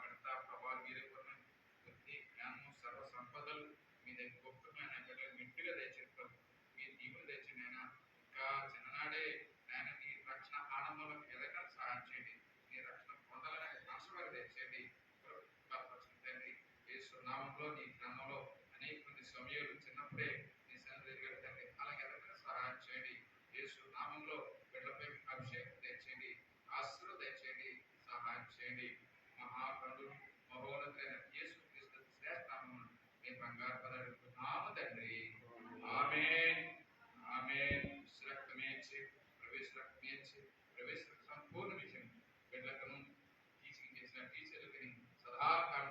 ఘనత ప్రభావం మీరే కొనండి. బుద్ధి జ్ఞానము సర్వ సంపదలు మీ దగ్గర గొప్పమైన బిడ్డలు మిట్టుగా తెచ్చేస్తారు. మీ దీవులు తెచ్చింది ఆయన ఇంకా చిన్ననాడే ఆయన నీ రక్షణ ఆనందంలో ఎదగ సహాయం చేయండి. నీ రక్షణ పొందాలని ఆశీర్వాదం తెచ్చేయండి. తండ్రి యేసు నామంలో నీ గ్రంథంలో అనేక మంది సమయాలు చిన్నప్పుడే నీ సన్నిధి తండ్రి అలాగే ఎదగ సహాయం చేయండి. యేసు నామంలో బిడ్డలపై అభిషేకం తెచ్చేయండి. ఆశీర్వాదం తెచ్చేయండి. సహాయం చేయండి. మహాగణుడు మహోన్నతులైన యేసు క్రీస్తు శ్రేష్ఠనామమున మీ బంగారు పదవి నామ తండ్రి. ఆమేన్ ఆమేన్. రక్తమేచ్చి ప్రవేశ రక్తమేచ్చి ప్రవేశ సంపూర్ణ విషయం బిడ్డలను టీచింగ్ చేసిన టీచర్లకి సదాకాలం